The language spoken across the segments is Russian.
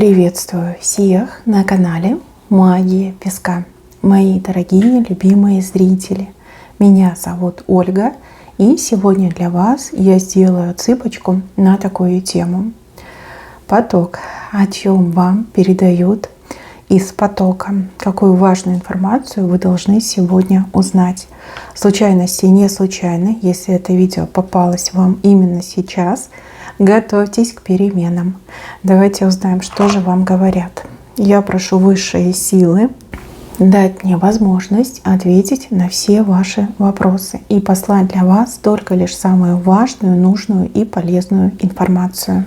Приветствую всех на канале Магия Песка. Мои дорогие, любимые зрители. Меня зовут Ольга, и сегодня для вас я сделаю цыпочку на такую тему. Поток. О чем вам передают из потока? Какую важную информацию вы должны сегодня узнать? Случайности не случайны. Если это видео попалось вам именно сейчас, готовьтесь к переменам. Давайте узнаем, что же вам говорят. Я прошу высшие силы дать мне возможность ответить на все ваши вопросы и послать для вас только лишь самую важную, нужную и полезную информацию.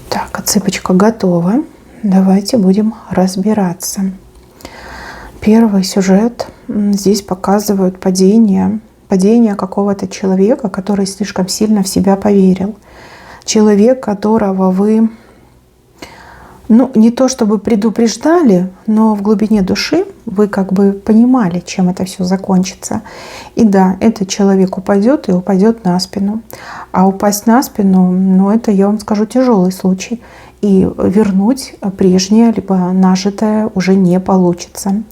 Так, цыпочка готова. Давайте будем разбираться. Первый сюжет. Здесь показывают падение какого-то человека, который слишком сильно в себя поверил. Человек, которого вы, не то чтобы предупреждали, но в глубине души вы как бы понимали, чем это все закончится. И да, этот человек упадет и упадет на спину. А упасть на спину, это, я вам скажу, тяжелый случай. И вернуть прежнее, либо нажитое уже не получится.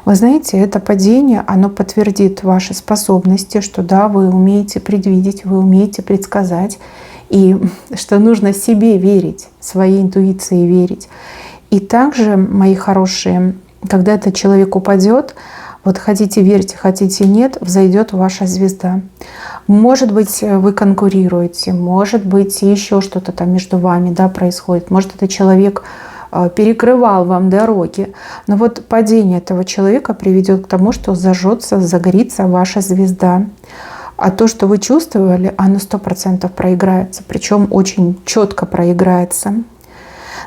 Вы знаете, это падение, оно подтвердит ваши способности, что да, вы умеете предвидеть, вы умеете предсказать, и что нужно себе верить, своей интуиции верить. И также, мои хорошие, когда этот человек упадет, вот хотите верьте, хотите нет, взойдет ваша звезда. Может быть, вы конкурируете, может быть, еще что-то там между вами происходит. Может, этот человек перекрывал вам дороги. Но вот падение этого человека приведет к тому, что зажжется, загорится ваша звезда. А то, что вы чувствовали, оно 100% проиграется. Причем очень четко проиграется.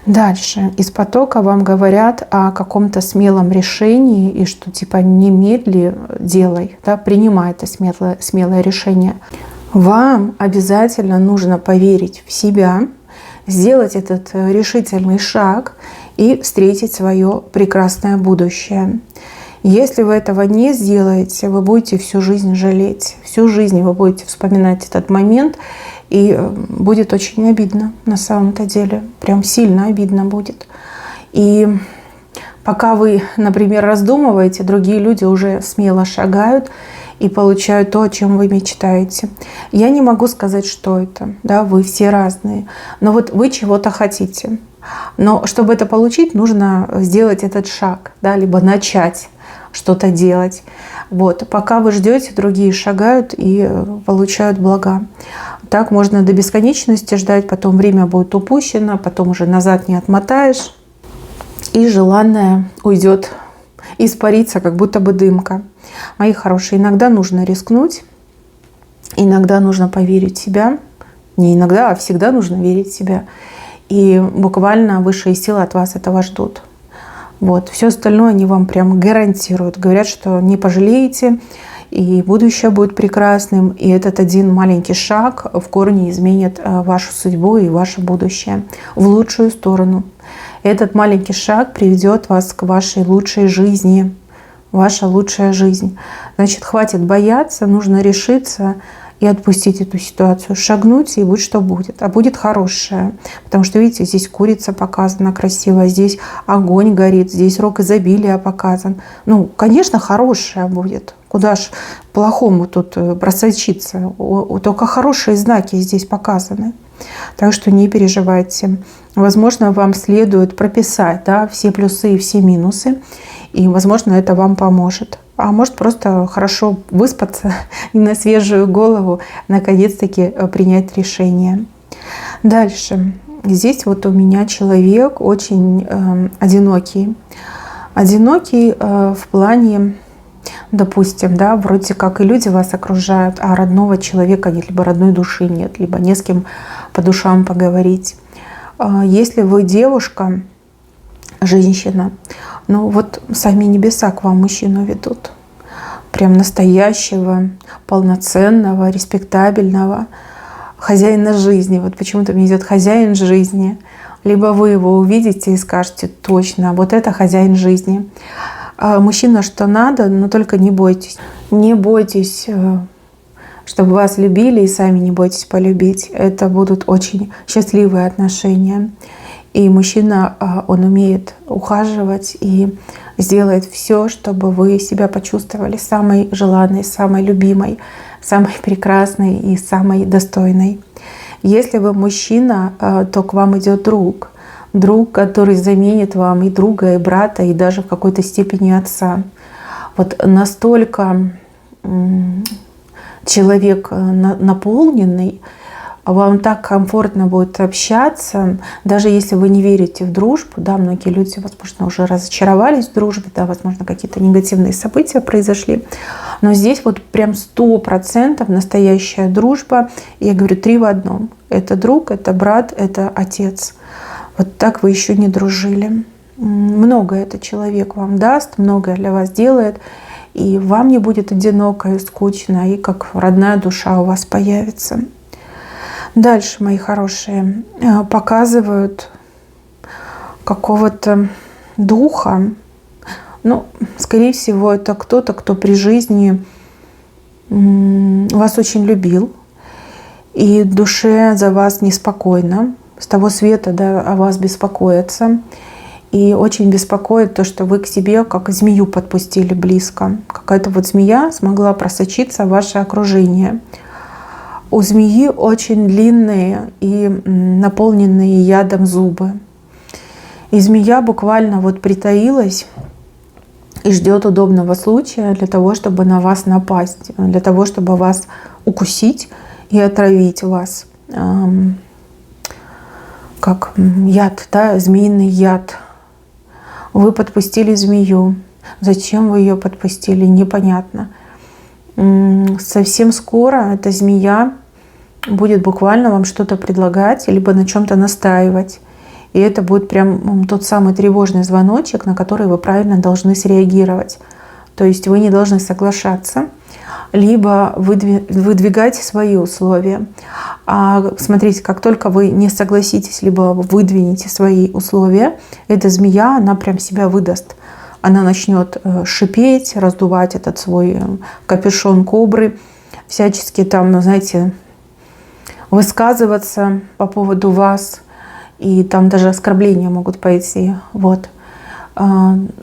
Дальше. Из потока вам говорят о каком-то смелом решении, и что типа немедли делай, принимай это смелое решение. Вам обязательно нужно поверить в себя, сделать этот решительный шаг и встретить свое прекрасное будущее. Если вы этого не сделаете, вы будете всю жизнь жалеть. Всю жизнь вы будете вспоминать этот момент, и будет очень обидно на самом-то деле. Прям сильно обидно будет. И пока вы, например, раздумываете, другие люди уже смело шагают и получают то, о чем вы мечтаете. Я не могу сказать, что это. Вы все разные. Но вот вы чего-то хотите. Но чтобы это получить, нужно сделать этот шаг, либо начать что-то делать. Пока вы ждете, другие шагают и получают блага. Так можно до бесконечности ждать, потом время будет упущено, потом уже назад не отмотаешь, и желанное уйдет, испарится, как будто бы дымка. Мои хорошие, иногда нужно рискнуть, иногда нужно поверить в себя. Не иногда, а всегда нужно верить в себя. И буквально высшие силы от вас этого ждут. Все остальное они вам прям гарантируют. Говорят, что не пожалеете, и будущее будет прекрасным. И этот один маленький шаг в корне изменит вашу судьбу и ваше будущее в лучшую сторону. Этот маленький шаг приведет вас к вашей лучшей жизни. Ваша лучшая жизнь. Значит, хватит бояться, нужно решиться и отпустить эту ситуацию, шагнуть, и будь что будет. А будет хорошее. Потому что, видите, здесь курица показана красиво, здесь огонь горит, здесь рог изобилия показан. Конечно, хорошее будет. Куда ж плохому тут просочиться? Только хорошие знаки здесь показаны. Так что не переживайте. Возможно, вам следует прописать все плюсы и все минусы. И, возможно, это вам поможет. А может, просто хорошо выспаться и на свежую голову наконец-таки принять решение. Дальше. Здесь у меня человек очень одинокий. Одинокий в плане, допустим, вроде как и люди вас окружают, а родного человека нет, либо родной души нет, либо не с кем по душам поговорить. Если вы девушка, женщина, сами небеса к вам мужчину ведут. Прям настоящего, полноценного, респектабельного хозяина жизни. Почему-то мне идет хозяин жизни. Либо вы его увидите и скажете: точно, вот это хозяин жизни. Мужчина, что надо, но только не бойтесь. Не бойтесь, чтобы вас любили, и сами не бойтесь полюбить. Это будут очень счастливые отношения. И мужчина, он умеет ухаживать и сделает все, чтобы вы себя почувствовали самой желанной, самой любимой, самой прекрасной и самой достойной. Если вы мужчина, то к вам идет друг. Друг, который заменит вам и друга, и брата, и даже в какой-то степени отца. Вот настолько человек наполненный, вам так комфортно будет общаться, даже если вы не верите в дружбу. Да, многие люди, возможно, уже разочаровались в дружбе, да, возможно, какие-то негативные события произошли. Но здесь вот прям 100% настоящая дружба. Я говорю, 3 в одном. Это друг, это брат, это отец. Вот так вы еще не дружили. Многое этот человек вам даст, многое для вас делает, и вам не будет одиноко и скучно, и как родная душа у вас появится. Дальше, мои хорошие, показывают какого-то духа. Ну, скорее всего, это кто-то, кто при жизни вас очень любил, и в душе за вас неспокойно. С того света, да, о вас беспокоятся. И очень беспокоит то, что вы к себе как змею подпустили близко. Какая-то вот змея смогла просочиться в ваше окружение. У змеи очень длинные и наполненные ядом зубы. И змея буквально вот притаилась и ждет удобного случая для того, чтобы на вас напасть, для того, чтобы вас укусить и отравить вас. Как яд, да, змеиный яд. Вы подпустили змею. Зачем вы ее подпустили, непонятно. Совсем скоро эта змея будет буквально вам что-то предлагать, либо на чем-то настаивать. И это будет прям тот самый тревожный звоночек, на который вы правильно должны среагировать. То есть вы не должны соглашаться, либо выдвигать свои условия. А смотрите, как только вы не согласитесь, либо выдвинете свои условия, эта змея, она прям себя выдаст. Она начнет шипеть, раздувать этот свой капюшон кобры, всячески там, знаете, высказываться по поводу вас. И там даже оскорбления могут пойти. Вот.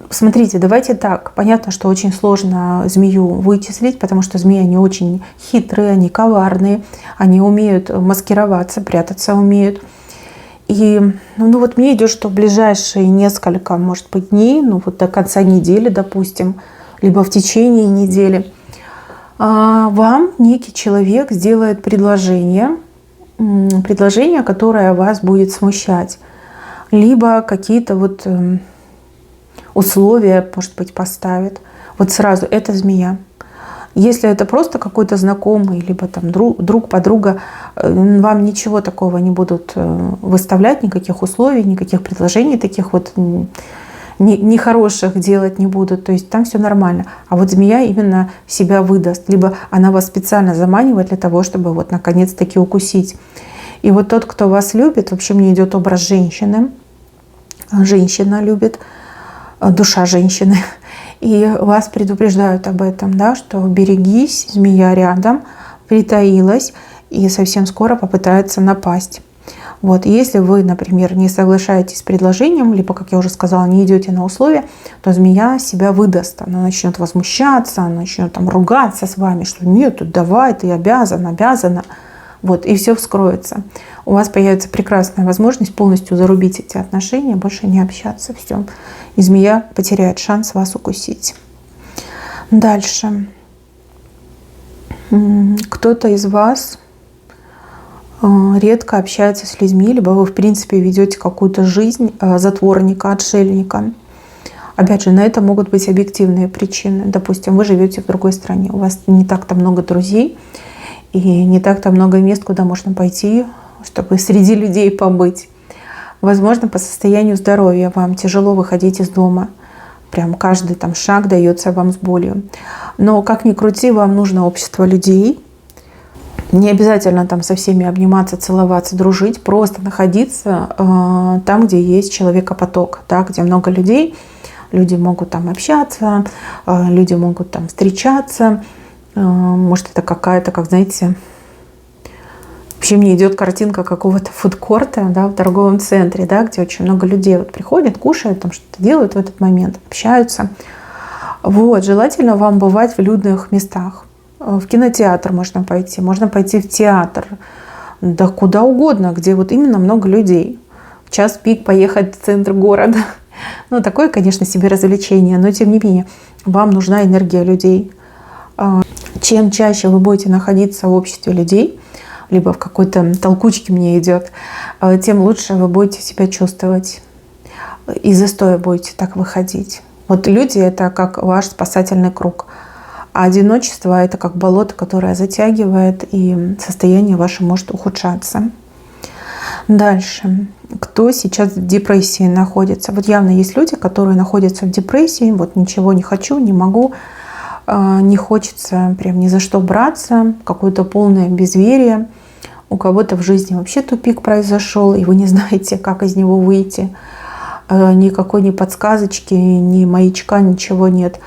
Смотрите, давайте так. Понятно, что очень сложно змею вычислить, потому что змеи, они очень хитрые, они коварные, они умеют маскироваться, прятаться умеют. И ну вот мне идет, что в ближайшие несколько, может быть, дней, ну вот до конца недели, допустим, либо в течение недели, вам некий человек сделает предложение, которое вас будет смущать, либо какие-то вот условия, может быть, поставит. Вот сразу это змея. Если это просто какой-то знакомый, либо там друг, подруга, вам ничего такого не будут выставлять, никаких условий, никаких предложений таких вот нехороших делать не будут. То есть там все нормально. А вот змея именно себя выдаст. Либо она вас специально заманивает для того, чтобы вот наконец-таки укусить. И вот тот, кто вас любит, вообще мне идет образ женщины. Женщина любит, душа женщины. И вас предупреждают об этом, да, что берегись, змея рядом, притаилась и совсем скоро попытается напасть. Вот. Если вы, например, не соглашаетесь с предложением, либо, как я уже сказала, не идете на условия, то змея себя выдаст. Она начнет возмущаться, она начнет там ругаться с вами, что нет, давай, ты обязана. Вот, и все вскроется. У вас появится прекрасная возможность полностью зарубить эти отношения, больше не общаться. Все. И змея потеряет шанс вас укусить. Дальше. Кто-то из вас редко общается с людьми, либо вы, в принципе, ведете какую-то жизнь затворника, отшельника. Опять же, на это могут быть объективные причины. Допустим, вы живете в другой стране, у вас не так-то много друзей, и не так-то много мест, куда можно пойти, чтобы среди людей побыть. Возможно, по состоянию здоровья вам тяжело выходить из дома. Прям каждый там шаг дается вам с болью. Но как ни крути, вам нужно общество людей. Не обязательно там со всеми обниматься, целоваться, дружить. Просто находиться там, где есть человекопоток, да, где много людей. Люди могут там общаться, люди могут там встречаться. Может, это какая-то, как знаете, вообще мне идет картинка какого-то фудкорта, да, в торговом центре, да, где очень много людей вот приходят, кушают, там что-то делают в этот момент, общаются. Вот, желательно вам бывать в людных местах. В кинотеатр можно пойти в театр, да куда угодно, где вот именно много людей. В час пик поехать в центр города. Ну, такое, конечно, себе развлечение, но тем не менее, вам нужна энергия людей. Чем чаще вы будете находиться в обществе людей, либо в какой-то толкучке мне идет, тем лучше вы будете себя чувствовать. Из застоя будете так выходить. Вот люди — это как ваш спасательный круг. А одиночество — это как болото, которое затягивает, и состояние ваше может ухудшаться. Дальше. Кто сейчас в депрессии находится? Вот явно есть люди, которые находятся в депрессии. Вот ничего не хочу, не могу, не хочется прям ни за что браться. Какое-то полное безверие. У кого-то в жизни вообще тупик произошел, и вы не знаете, как из него выйти. Никакой ни подсказочки, ни маячка, ничего нет.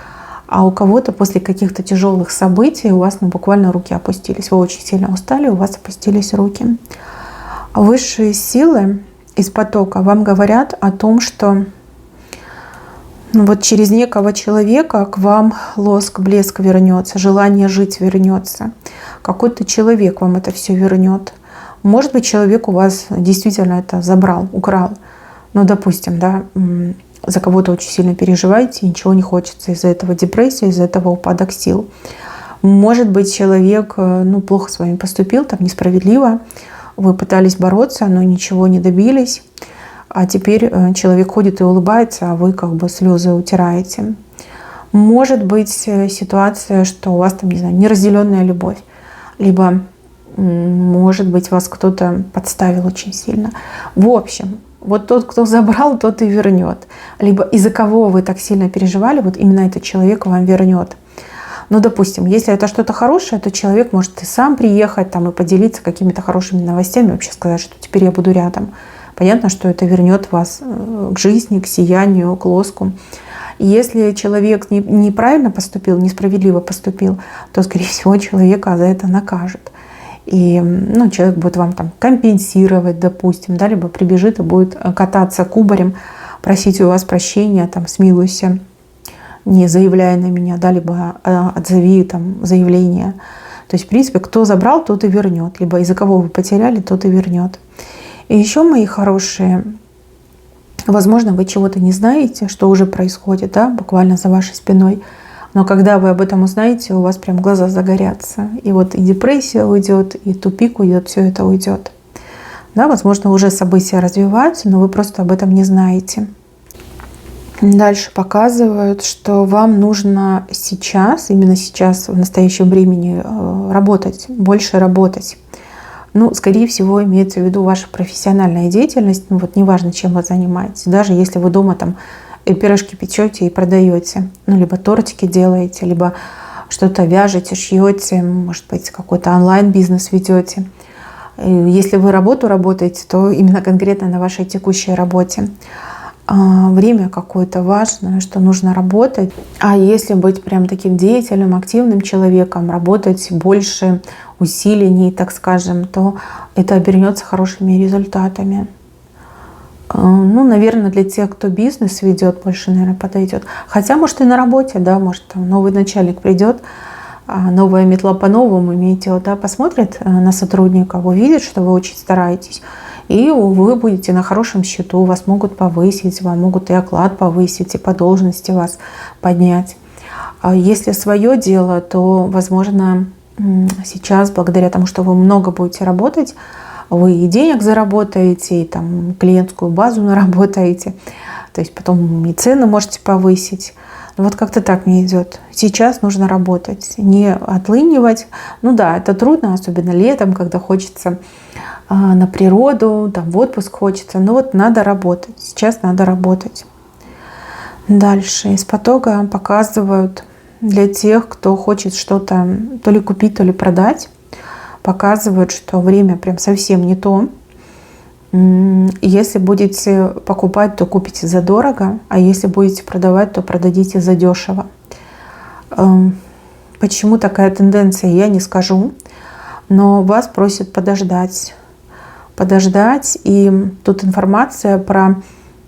А у кого-то после каких-то тяжелых событий у вас буквально руки опустились. Вы очень сильно устали, у вас опустились руки. Высшие силы из потока вам говорят о том, что вот через некого человека к вам лоск, блеск вернется, желание жить вернется. Какой-то человек вам это все вернет. Может быть, человек у вас действительно это забрал, украл. Ну, допустим, да, за кого-то очень сильно переживаете, ничего не хочется, из-за этого депрессия, из-за этого упадок сил. Может быть, человек плохо с вами поступил, там несправедливо, вы пытались бороться, но ничего не добились, а теперь человек ходит и улыбается, а вы как бы слезы утираете. Может быть ситуация, что у вас там, не знаю, неразделенная любовь, либо, может быть, вас кто-то подставил очень сильно. В общем, вот тот, кто забрал, тот и вернет. Либо из-за кого вы так сильно переживали, вот именно этот человек вам вернет. Ну, допустим, если это что-то хорошее, то человек может и сам приехать там, и поделиться какими-то хорошими новостями, вообще сказать, что теперь я буду рядом. Понятно, что это вернет вас к жизни, к сиянию, к лоску. И если человек неправильно поступил, несправедливо поступил, то, скорее всего, человека за это накажут. И человек будет вам там компенсировать, допустим, да, либо прибежит и будет кататься кубарем, просить у вас прощения, там, смилуйся, не заявляя на меня, да, либо отзови там заявление. То есть, в принципе, кто забрал, тот и вернет, либо из-за кого вы потеряли, тот и вернет. И еще, мои хорошие, возможно, вы чего-то не знаете, что уже происходит, да, буквально за вашей спиной. Но когда вы об этом узнаете, у вас прям глаза загорятся. И вот и депрессия уйдет, и тупик уйдет, все это уйдет. Да, возможно, уже события развиваются, но вы просто об этом не знаете. Дальше показывают, что вам нужно сейчас, именно сейчас, в настоящем времени работать, больше работать. Скорее всего, имеется в виду ваша профессиональная деятельность. Вот неважно, чем вы занимаетесь. Даже если вы дома там пирожки печете и продаете, либо тортики делаете, либо что-то вяжете, шьете, может быть, какой-то онлайн-бизнес ведете. Если вы работаете, то именно конкретно на вашей текущей работе. Время какое-то важное, что нужно работать. А если быть прям таким деятельным, активным человеком, работать больше, усиленней, так скажем, то это обернется хорошими результатами. Наверное, для тех, кто бизнес ведет, больше, наверное, подойдет. Хотя, может, и на работе, да, может, там новый начальник придет, новая метла по-новому, имеете, да, посмотрит на сотрудника, увидит, что вы очень стараетесь, и вы будете на хорошем счету, вас могут повысить, вам могут и оклад повысить, и по должности вас поднять. А если свое дело, то, возможно, сейчас, благодаря тому, что вы много будете работать, вы и денег заработаете, и там клиентскую базу наработаете, то есть потом и цены можете повысить. Вот как-то так мне идет. Сейчас нужно работать, не отлынивать. Да, это трудно, особенно летом, когда хочется на природу, там в отпуск хочется. Но вот надо работать. Сейчас надо работать. Дальше из потока показывают для тех, кто хочет что-то то ли купить, то ли продать. Показывают, что время прям совсем не то. Если будете покупать, то купите задорого, а если будете продавать, то продадите задешево. Почему такая тенденция, я не скажу, но вас просят подождать. Подождать, и тут информация про,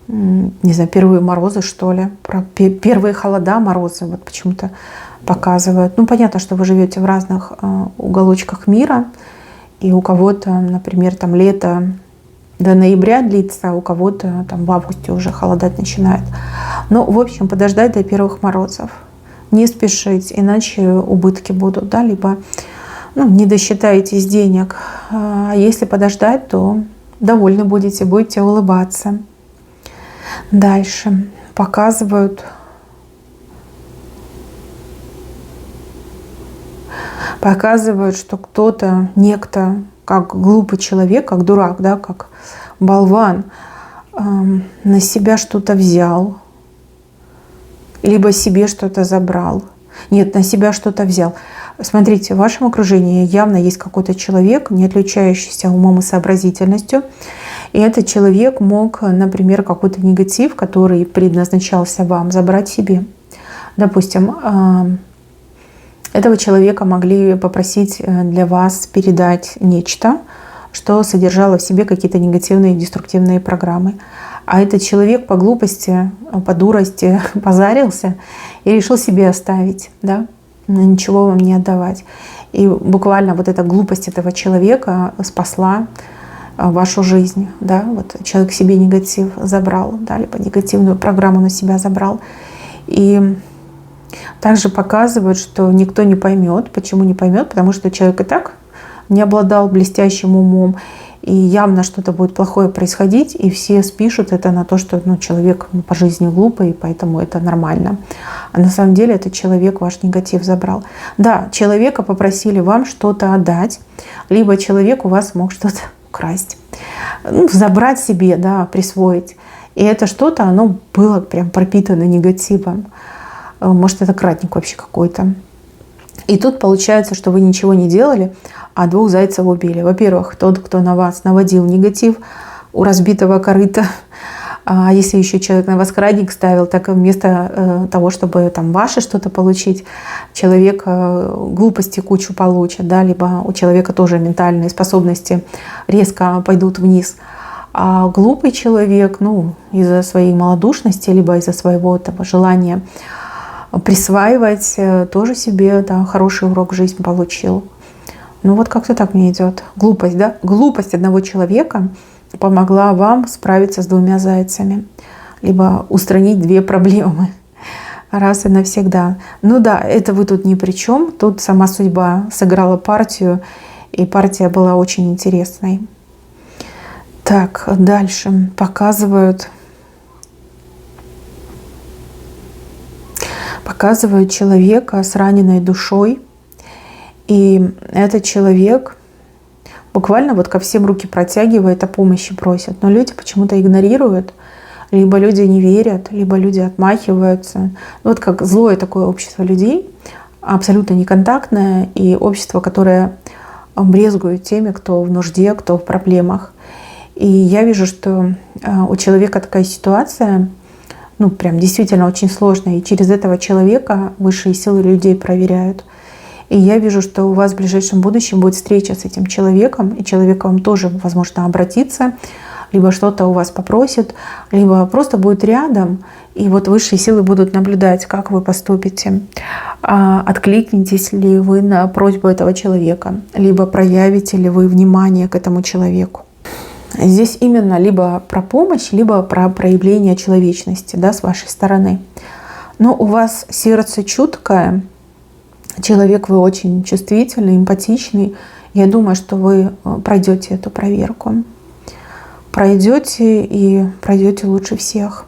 не знаю, первые морозы, что ли, про первые холода, морозы, вот почему-то показывают. Ну, понятно, что вы живете в разных уголочках мира, и у кого-то, например, там лето до ноября длится, а у кого-то там в августе уже холодать начинает. Но, в общем, подождать до первых морозов. Не спешить, иначе убытки будут, да, либо не досчитаетесь денег. А если подождать, то довольны будете улыбаться. Дальше показывают что кто-то, некто, как глупый человек, как дурак, да, как болван, на себя что-то взял, либо себе что-то забрал. Нет, на себя что-то взял. Смотрите, в вашем окружении явно есть какой-то человек, не отличающийся умом и сообразительностью. И этот человек мог, например, какой-то негатив, который предназначался вам, забрать себе. Допустим, этого человека могли попросить для вас передать нечто, что содержало в себе какие-то негативные, деструктивные программы. А этот человек по глупости, по дурости позарился и решил себе оставить, да? Ничего вам не отдавать. И буквально вот эта глупость этого человека спасла вашу жизнь. Да? Вот человек себе негатив забрал, да? Либо негативную программу на себя забрал. И также показывают, что никто не поймет. Почему не поймет? Потому что человек и так не обладал блестящим умом. И явно что-то будет плохое происходить, и все спишут это на то, что человек по жизни глупый, и поэтому это нормально. А на самом деле этот человек ваш негатив забрал. Да, человека попросили вам что-то отдать, либо человек у вас мог что-то украсть, забрать себе, да, присвоить. И это что-то, оно было прям пропитано негативом. Может, это кратник вообще какой-то. И тут получается, что вы ничего не делали, а двух зайцев убили. Во-первых, тот, кто на вас наводил негатив у разбитого корыта. А если еще человек на вас крадник ставил, так вместо того, чтобы там ваше что-то получить, человек глупости кучу получит, да, либо у человека тоже ментальные способности резко пойдут вниз. А глупый человек, из-за своей малодушности, либо из-за своего этого желания присваивать, тоже себе, да, хороший урок в жизни получил. Вот как-то так мне идет. Глупость, да? Глупость одного человека помогла вам справиться с двумя зайцами. Либо устранить две проблемы раз и навсегда. Да, это вы тут ни при чем. Тут сама судьба сыграла партию, и партия была очень интересной. Так, дальше показывают человека с раненой душой. И этот человек буквально ко всем руки протягивает, о помощи просит. Но люди почему-то игнорируют. Либо люди не верят, либо люди отмахиваются. Как злое такое общество людей, абсолютно неконтактное. И общество, которое брезгует теми, кто в нужде, кто в проблемах. И я вижу, что у человека такая ситуация, прям действительно очень сложная. И через этого человека высшие силы людей проверяют. И я вижу, что у вас в ближайшем будущем будет встреча с этим человеком, и человек вам тоже, возможно, обратится, либо что-то у вас попросит, либо просто будет рядом, и высшие силы будут наблюдать, как вы поступите. Откликнетесь ли вы на просьбу этого человека, либо проявите ли вы внимание к этому человеку. Здесь именно либо про помощь, либо про проявление человечности, да, с вашей стороны. Но у вас сердце чуткое, человек вы очень чувствительный, эмпатичный. Я думаю, что вы пройдете эту проверку. Пройдете и пройдете лучше всех.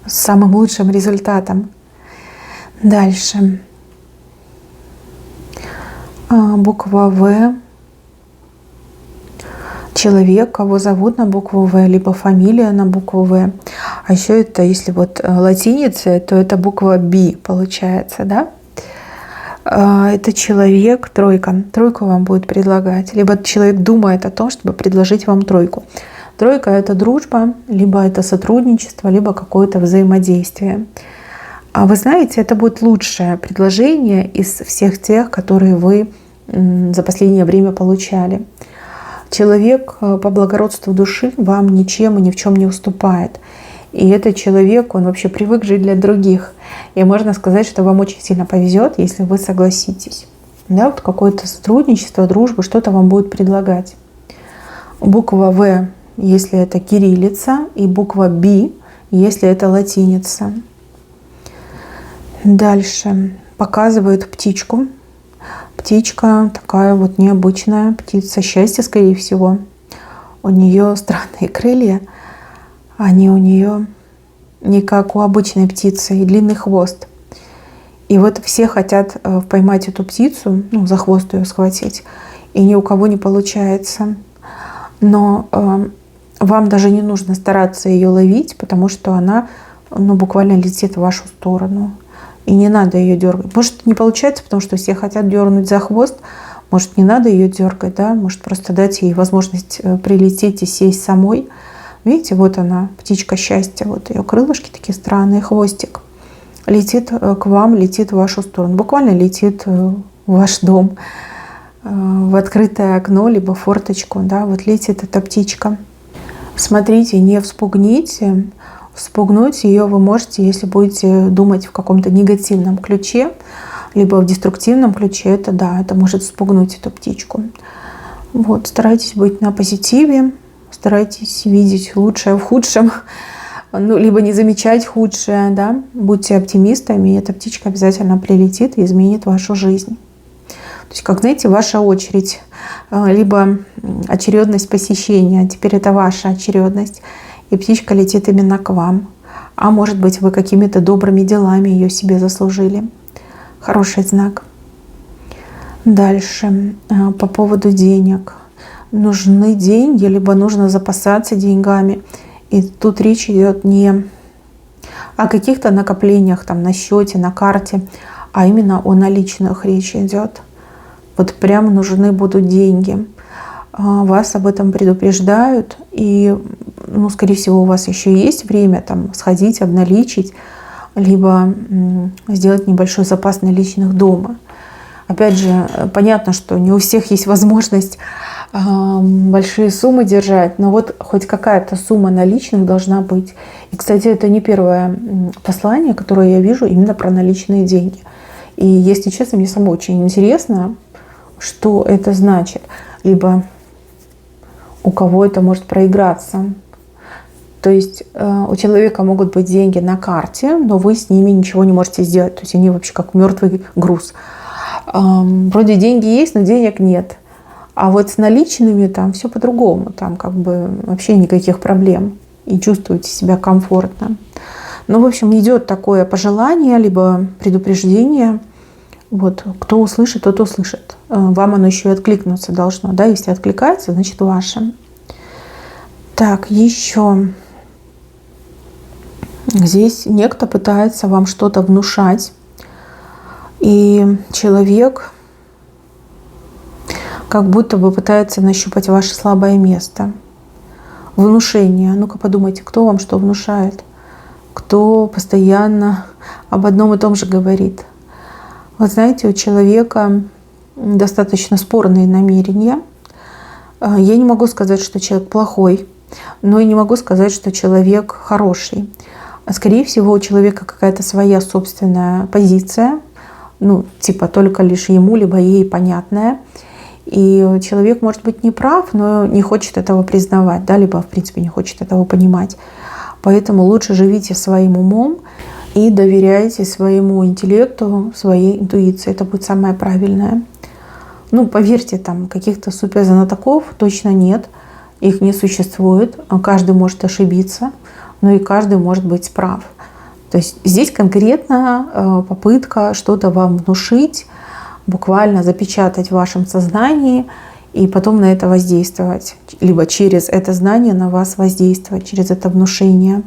С самым лучшим результатом. Дальше. Буква В. Человек, кого зовут на букву В, либо фамилия на букву В. А еще это, если латиница, то это буква Б получается, да? Это человек, тройка. Тройку вам будет предлагать. Либо человек думает о том, чтобы предложить вам тройку. Тройка — это дружба, либо это сотрудничество, либо какое-то взаимодействие. А вы знаете, это будет лучшее предложение из всех тех, которые вы за последнее время получали. Человек по благородству души вам ничем и ни в чем не уступает. И этот человек, он вообще привык жить для других. И можно сказать, что вам очень сильно повезет, если вы согласитесь. Да, вот какое-то сотрудничество, дружба, что-то вам будет предлагать. Буква В, если это кириллица, и буква Б, если это латиница. Дальше показывает птичку. Птичка такая вот необычная, птица счастья, скорее всего. У нее странные крылья. Они у нее не как у обычной птицы, и длинный хвост. И вот все хотят поймать эту птицу, ну, за хвост ее схватить, и ни у кого не получается. Но вам даже не нужно стараться ее ловить, потому что она, ну, буквально летит в вашу сторону. И не надо ее дергать. Может, не получается, потому что все хотят дернуть за хвост. Может, не надо ее дергать, да? Может, просто дать ей возможность прилететь и сесть самой. Видите, вот она, птичка счастья. Вот ее крылышки такие странные, хвостик. Летит к вам, летит в вашу сторону. Буквально летит в ваш дом, в открытое окно, либо форточку. Да? Вот летит эта птичка. Смотрите, не вспугните. Вспугнуть ее вы можете, если будете думать в каком-то негативном ключе, либо в деструктивном ключе. Это да, это может вспугнуть эту птичку. Вот, старайтесь быть на позитиве, старайтесь видеть лучшее в худшем, ну, либо не замечать худшее, да. Будьте оптимистами, и эта птичка обязательно прилетит и изменит вашу жизнь. То есть, как знаете, ваша очередь, либо очередность посещения, теперь это ваша очередность. И птичка летит именно к вам. А может быть, вы какими-то добрыми делами ее себе заслужили. Хороший знак. Дальше. По поводу денег. Нужны деньги, либо нужно запасаться деньгами. И тут речь идет не о каких-то накоплениях там, на счете, на карте, а именно о наличных речь идет. Вот прям нужны будут деньги. Вас об этом предупреждают, и, ну, скорее всего, у вас еще есть время там сходить, обналичить, либо сделать небольшой запас наличных дома. Опять же, понятно, что не у всех есть возможность большие суммы держать, но вот хоть какая-то сумма наличных должна быть. И, кстати, это не первое послание, которое я вижу именно про наличные деньги. И, если честно, мне самой очень интересно, что это значит. Либо у кого это может проиграться. То есть у человека могут быть деньги на карте, но вы с ними ничего не можете сделать. То есть они вообще как мертвый груз. Вроде деньги есть, но денег нет. А вот с наличными там все по-другому. Там как бы вообще никаких проблем. И чувствуете себя комфортно. Ну, в общем, идет такое пожелание, либо предупреждение. Вот, кто услышит, тот услышит. Вам оно еще и откликнуться должно. Да? Если откликается, значит ваше. Так, еще. Здесь некто пытается вам что-то внушать. И человек как будто бы пытается нащупать ваше слабое место. Внушение. Ну-ка подумайте, кто вам что внушает? Кто постоянно об одном и том же говорит? Вот знаете, у человека достаточно спорные намерения. Я не могу сказать, что человек плохой, но и не могу сказать, что человек хороший. Скорее всего, у человека какая-то своя собственная позиция, ну, типа только лишь ему, либо ей понятная. И человек может быть не прав, но не хочет этого признавать, да, либо в принципе не хочет этого понимать. Поэтому лучше живите своим умом и доверяйте своему интеллекту, своей интуиции. Это будет самое правильное. Ну, поверьте, там каких-то суперзнатоков точно нет. Их не существует. Каждый может ошибиться, но и каждый может быть прав. То есть здесь конкретно попытка что-то вам внушить, буквально запечатать в вашем сознании и потом на это воздействовать. Либо через это знание на вас воздействовать, через это внушение.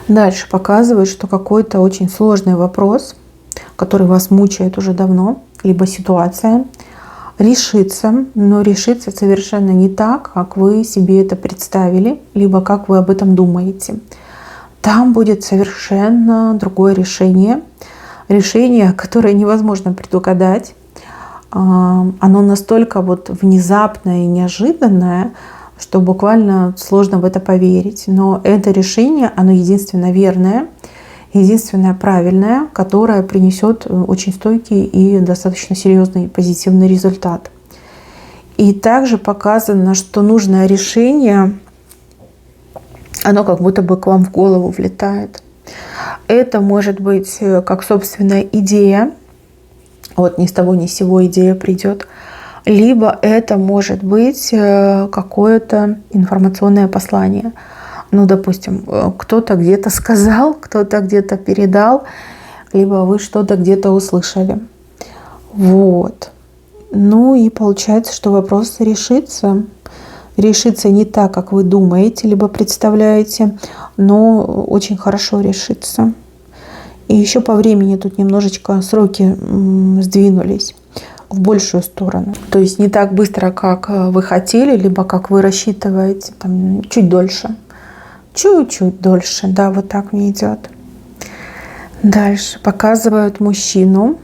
Дальше показывает, что какой-то очень сложный вопрос, который вас мучает уже давно, либо ситуация, решится, но решится совершенно не так, как вы себе это представили, либо как вы об этом думаете. Там будет совершенно другое решение. Решение, которое невозможно предугадать. Оно настолько вот внезапное и неожиданное, что буквально сложно в это поверить. Но это решение, оно единственно верное, единственное правильное, которое принесет очень стойкий и достаточно серьезный позитивный результат. И также показано, что нужное решение, оно как будто бы к вам в голову влетает. Это может быть как собственная идея, вот ни с того ни с сего идея придет, либо это может быть какое-то информационное послание. Ну, допустим, кто-то где-то сказал, кто-то где-то передал, либо вы что-то где-то услышали. Вот. Ну и получается, что вопрос решится. Решится не так, как вы думаете, либо представляете, но очень хорошо решится. И еще по времени тут немножечко сроки сдвинулись в большую сторону. То есть не так быстро, как вы хотели, либо как вы рассчитываете, там, чуть дольше. Чуть-чуть дольше, да, вот так мне идет. Дальше показывают мужчину.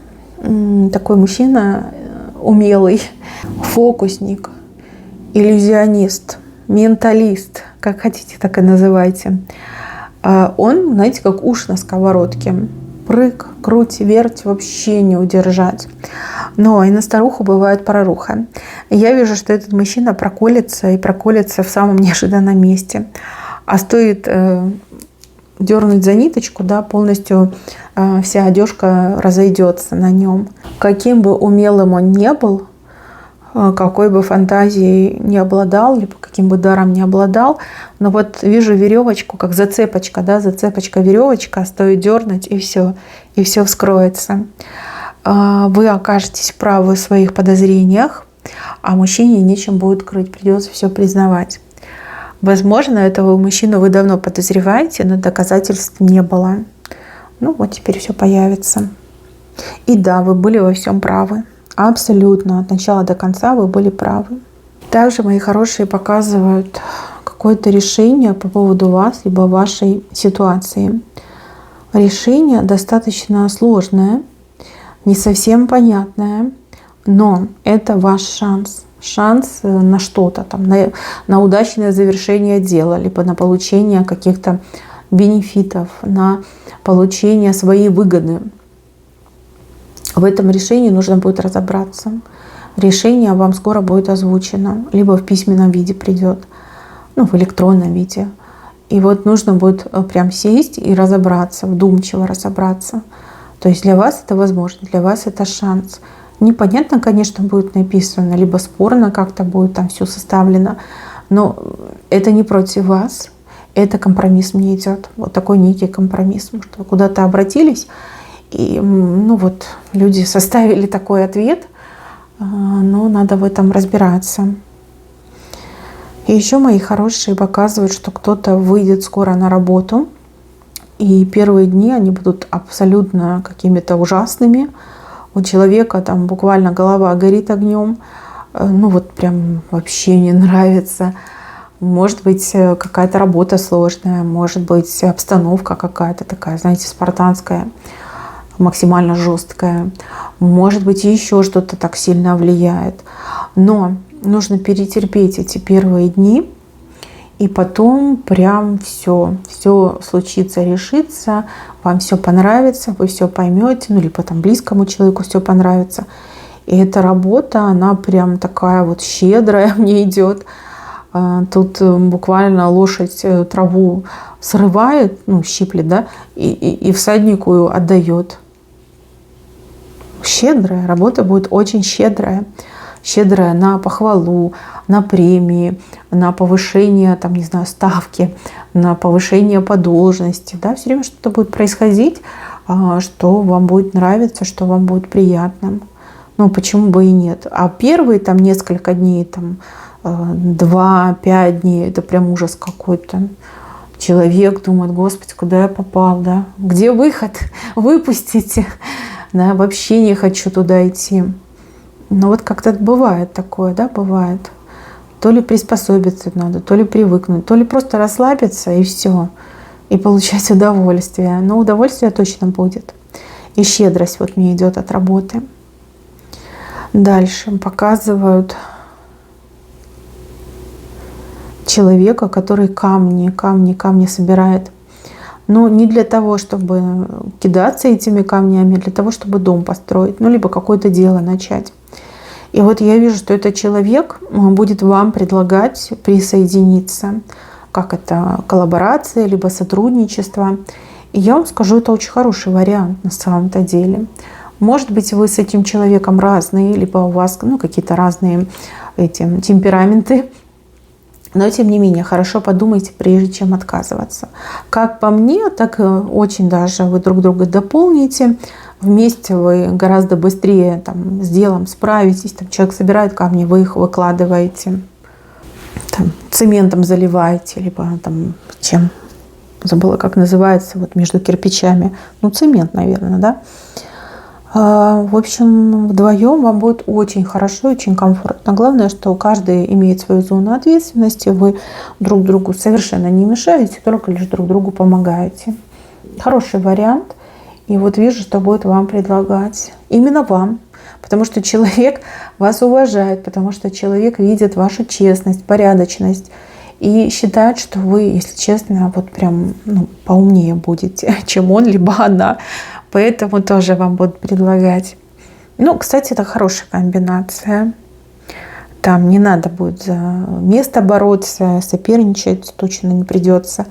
Такой мужчина умелый, фокусник, иллюзионист, менталист, как хотите, так и называйте. Он, знаете, как уж на сковородке. Прыг, круть, верть, вообще не удержать. Но и на старуху бывает проруха. Я вижу, что этот мужчина проколется и проколется в самом неожиданном месте. А стоит дернуть за ниточку, да, полностью вся одежка разойдется на нем. Каким бы умелым он не был, какой бы фантазией не обладал, либо каким бы даром не обладал, но вот вижу веревочку, как зацепочка, да, зацепочка, веревочка, стоит дернуть, и все вскроется. Вы окажетесь правы в своих подозрениях, а мужчине нечем будет крыть, придется все признавать. Возможно, этого мужчину вы давно подозреваете, но доказательств не было. Ну вот теперь все появится. И да, вы были во всем правы. Абсолютно. От начала до конца вы были правы. Также, мои хорошие, показывают какое-то решение по поводу вас, либо вашей ситуации. Решение достаточно сложное, не совсем понятное, но это ваш шанс. Шанс на что-то, там, на удачное завершение дела, либо на получение каких-то бенефитов, на получение своей выгоды. В этом решении нужно будет разобраться. Решение вам скоро будет озвучено, либо в письменном виде придет, ну, в электронном виде. И вот нужно будет прям сесть и разобраться, вдумчиво разобраться. То есть для вас это возможно, для вас это шанс. Непонятно, конечно, будет написано, либо спорно как-то будет там все составлено, но это не против вас, это компромисс мне идет, вот такой некий компромисс, может, вы куда-то обратились, и, ну вот, люди составили такой ответ, но надо в этом разбираться. И еще, мои хорошие, показывают, что кто-то выйдет скоро на работу, и первые дни они будут абсолютно какими-то ужасными. У человека там буквально голова горит огнем, ну вот прям вообще не нравится. Может быть, какая-то работа сложная, может быть, обстановка какая-то такая, знаете, спартанская, максимально жесткая. Может быть, еще что-то так сильно влияет. Но нужно перетерпеть эти первые дни, и потом прям все случится, решится, вам все понравится, вы все поймете, ну либо там близкому человеку все понравится. И эта работа, она прям такая вот щедрая мне идет. Тут буквально лошадь траву срывает, ну щиплет, да, и всаднику отдает. Щедрая работа будет, очень щедрая. Щедрая на похвалу, на премии, на повышение, там, не знаю, ставки, на повышение по должности. Да? Все время что-то будет происходить, что вам будет нравиться, что вам будет приятно. Ну, почему бы и нет. А первые там несколько дней, там, 2-5 дней, это прям ужас какой-то. Человек думает: Господи, куда я попал, да? Где выход? Выпустите. Да, вообще не хочу туда идти. Но вот как-то бывает такое, да, бывает. То ли приспособиться надо, то ли привыкнуть, то ли просто расслабиться и все. И получать удовольствие. Но удовольствие точно будет. И щедрость вот мне идет от работы. Дальше показывают человека, который камни собирает. Но не для того, чтобы кидаться этими камнями, а для того, чтобы дом построить, ну, либо какое-то дело начать. И вот я вижу, что этот человек будет вам предлагать присоединиться. Как это коллаборация, либо сотрудничество. И я вам скажу, это очень хороший вариант на самом-то деле. Может быть, вы с этим человеком разные, либо у вас какие-то разные темпераменты. Но, тем не менее, хорошо подумайте, прежде чем отказываться. Как по мне, так очень даже вы друг друга дополните. Вместе вы гораздо быстрее с делом справитесь. Человек собирает камни, вы их выкладываете. Цементом заливаете, либо чем, забыла, как называется, вот между кирпичами. Цемент, наверное, да. В общем, вдвоем вам будет очень хорошо, очень комфортно. Главное, что каждый имеет свою зону ответственности, вы друг другу совершенно не мешаете, только лишь друг другу помогаете. Хороший вариант. И вот вижу, что будет вам предлагать. Именно вам. Потому что человек вас уважает, потому что человек видит вашу честность, порядочность. И считает, что вы, если честно, вот прям поумнее будете, чем он, либо она. Поэтому тоже вам будут предлагать. Кстати, это хорошая комбинация. Там не надо будет за место бороться, соперничать точно не придется.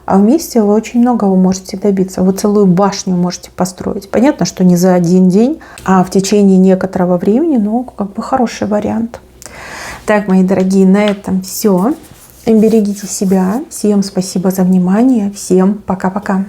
А вместе вы очень многого можете добиться. Вы целую башню можете построить. Понятно, что не за один день, а в течение некоторого времени, хороший вариант. Так, мои дорогие, на этом все. Берегите себя. Всем спасибо за внимание. Всем пока-пока.